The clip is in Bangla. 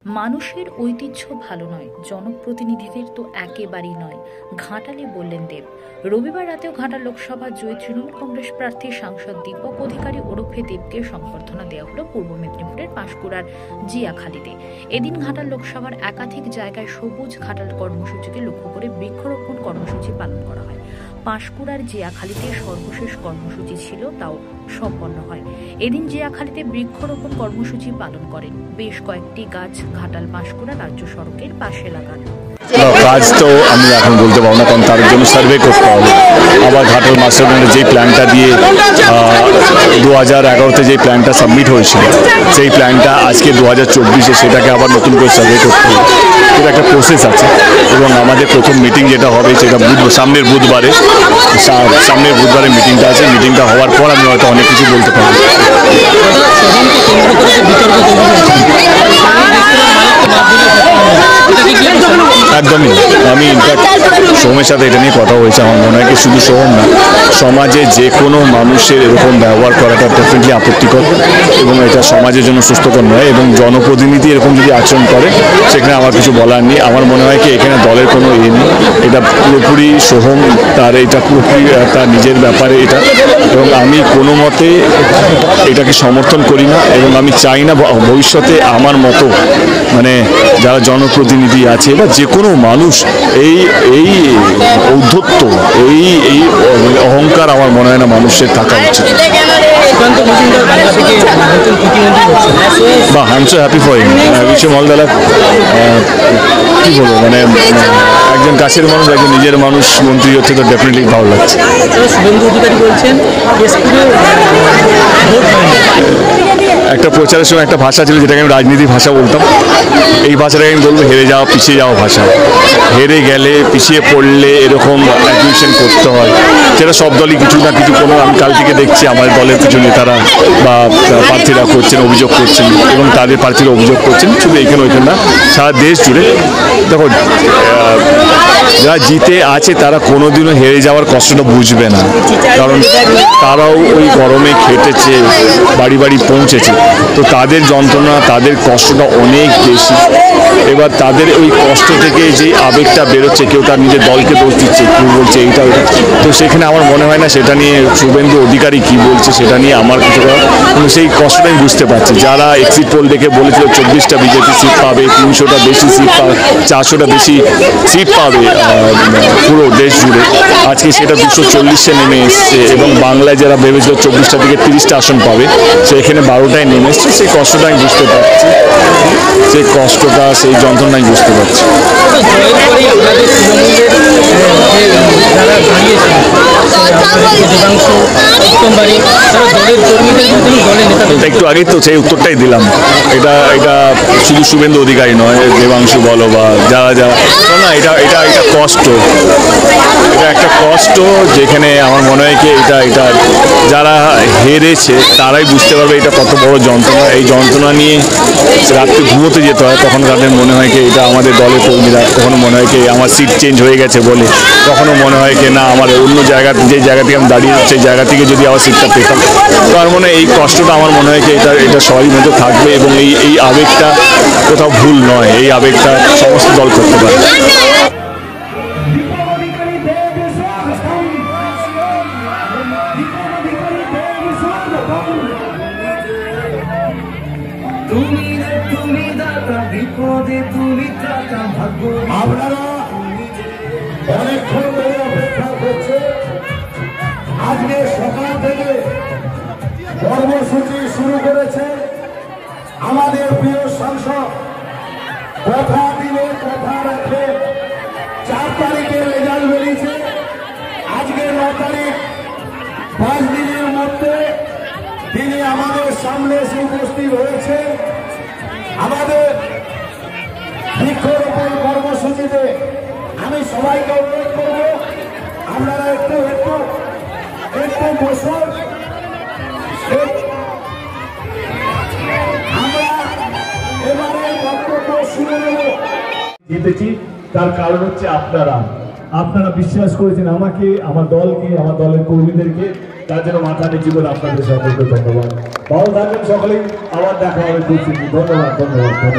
মানুষের ঐতিহ্য ভালো নয়, জনপ্রতিনিধিদের তো একেবারেই নয়, ঘাটালে বললেন দেব। রবিবার রাতেও ঘাটাল লোকসভা জয়ী তৃণমূল কংগ্রেস প্রার্থী সাংসদ দীপক অধিকারী ওরফে দেবকে সংবর্ধনা দেওয়া হলো পূর্ব মেদিনীপুরের পাঁশকুড়ার জিয়াখালীতে। এদিন ঘাটাল লোকসভার একাধিক জায়গায় সবুজ ঘাটাল কর্মসূচিকে লক্ষ্য করে বৃক্ষরোপণ কর্মসূচি পালন করা হয়। পাঁশকুড়ার জিয়াখালীতে সর্বশেষ কর্মসূচি ছিল, তাও সম্পন্ন হয়। এদিন জিয়াখালীতে বৃক্ষরোপণ কর্মসূচি পালন করেন। বেশ কয়েকটি গাছ ঘাটাল পাঁশকুড়া রাজ্য সড়কের পাশে লাগান। কাজ তো আমি এখন বলতে পারবো না, কারণ তার জন্য সার্ভে করতে হবে। আবার ঘাটাল মাস্টার প্ল্যানের যেই প্ল্যানটা দিয়ে 2011-তে যে প্ল্যানটা সাবমিট হয়েছিল, সেই প্ল্যানটা আজকে 2024-এ সেটাকে আবার নতুন করে সার্ভে করতে হবে। এটা একটা প্রসেস আছে এবং আমাদের প্রথম মিটিং যেটা হবে সেটা সামনের বুধবারে মিটিংটা আছে। মিটিংটা হওয়ার পর আমি হয়তো অনেক কিছু বলতে পারবো। একদমই, আমি ইনফ্যাক্ট সোমের সাথে এটা নিয়ে কথা হয়েছে। আমার মনে হয় কি শুধু সোম না, সমাজে যে কোনো মানুষের এরকম ব্যবহার করাটা ডেফিনেটলি আপত্তিকর এবং এটা সমাজের জন্য সুস্থকর নয়। এবং জনপ্রতিনিধি এরকম যদি আচরণ করে সেখানে আমার কিছু বলার নেই। আমার মনে হয় কি এখানে দলের কোনো নেই, এটা পুরোপুরি সোহম তার, এটা পুরোপুরি তার নিজের ব্যাপারে এটা। এবং আমি কোনো মতে এটাকে সমর্থন করি না এবং আমি চাই না ভবিষ্যতে আমার মতো মানে যারা জনপ্রতিনিধি আছে বা যে কোনো মানুষ এই ঔদ্ধত্য এই অহংকার আমার মনে হয় না মানুষের থাকা উচিত। বা I am so happy for him, wish him all the luck. কি বলবো, মানে একজন কাছের মানুষ, একজন নিজের মানুষ মন্ত্রী হচ্ছে, তো ডেফিনেটলি ভালো লাগছে। একটা প্রচারের সময় একটা ভাষা ছিল যেটাকে আমি রাজনীতির ভাষা বলতাম। এই ভাষাটাকে আমি বলবো হেরে যাওয়া, পিছিয়ে যাওয়া ভাষা। হেরে গেলে, পিছিয়ে পড়লে এরকম অ্যাকুইশন করতে হয়, যেটা সব দলই কিছু না কিছু কোনো। আমি কাল থেকে দেখছি আমার দলের কিছু নেতারা বা প্রার্থীরা করছেন, অভিযোগ করছেন এবং তাদের প্রার্থীরা অভিযোগ করছেন, শুধু এখানে ওইখানে না, সারা দেশ জুড়ে। দেখো, যারা জিতে আছে তারা কোনোদিনও হেরে যাওয়ার কষ্টটা বুঝবে না, কারণ তারাও ওই গরমে খেটেছে, বাড়ি বাড়ি পৌঁছেছে। তো তাদের যন্ত্রণা, তাদের কষ্টটা অনেক বেশি। এবার তাদের ওই কষ্ট থেকে যে আবেগটা বেরোচ্ছে, কেউ তার নিজের দলকে দোষ দিচ্ছে, কেউ বলছে এইটা ওইটা, তো সেখানে আমার মনে হয় না সেটা নিয়ে শুভেন্দু অধিকারী কী বলছে সেটা নিয়ে আমার কিছু করার। কিন্তু সেই কষ্টটা আমি বুঝতে পারছি। যারা এক্সিট পোল দেখে বলেছিল 24টা বিজেপি সিট পাবে, 300টা বেশি সিট পাবে, 400টা বেশি সিট পাবে পুরো দেশ জুড়ে, আজকে সেটা 240-এ নেমে এসছে। এবং বাংলায় যারা ভেবেছিল 24টা থেকে 30টা আসন পাবে, সেখানে 12টায় নেমে এসছে। সেই কষ্টটা আমি বুঝতে পারছি, সেই কষ্টটা, সেই যন্ত্রণা আমি বুঝতে পারছি। একটু আগেই তো সেই উত্তরটাই দিলাম। এটা শুধু শুভেন্দু অধিকারী নয়, দেবাংশু বলো বা যারা না, এটা কষ্ট, এটা একটা কষ্ট যেখানে আমার মনে হয় কি এটা যারা হেরেছে তারাই বুঝতে পারবে এটা কত বড় যন্ত্রণা। এই যন্ত্রণা নিয়ে রাত্রে ঘুমোতে যেতে হয়, তখন তাদের মনে হয় কি এটা আমাদের দলের কর্মীরা, কখনো মনে হয় কি আমার সিট চেঞ্জ হয়ে গেছে বলে, কখনো মনে হয় কি না আমার অন্য জায়গা, যে জায়গা থেকে আমি দাঁড়িয়ে সেই জায়গা থেকে যদি আমার সিটটা পেতাম। তার মানে এই কষ্টটা আমার মনে হয় কি এটা সবারই মধ্যে থাকবে এবং এই আবেগটা কোথাও ভুল নয়, এই আবেগটা সমস্ত দল করতে পারে। আপনারা অনেকক্ষণ ধরে অপেক্ষা করছে। আজকে সকাল থেকে কর্মসূচি শুরু করেছে আমাদের প্রিয় সাংসদ। কথা দিলে কথা রাখে। 4 তারিখে রেজাল্ট বেরিয়েছে, আজকে 9 তারিখ। 5 দিনের মধ্যে তিনি আমাদের সামনে এসে উপস্থিত হয়েছে। আমাদের বৃক্ষরোপণ কর্মসূচিতে আমি সবাইকে অনুরোধ করব, আপনারা একটু বসুন। আমরা এবারে বক্তব্য শুনে নেব। জিতেছি তার কারণ হচ্ছে আপনারা বিশ্বাস করেছেন আমাকে, আমার দলকে, আমার দলের কর্মীদেরকে। তার জন্য মাথা নিচু করে আপনাদের সকলকে ধন্যবাদ। ভালো থাকবেন সকলেই, আবার দেখা হবে। ধন্যবাদ।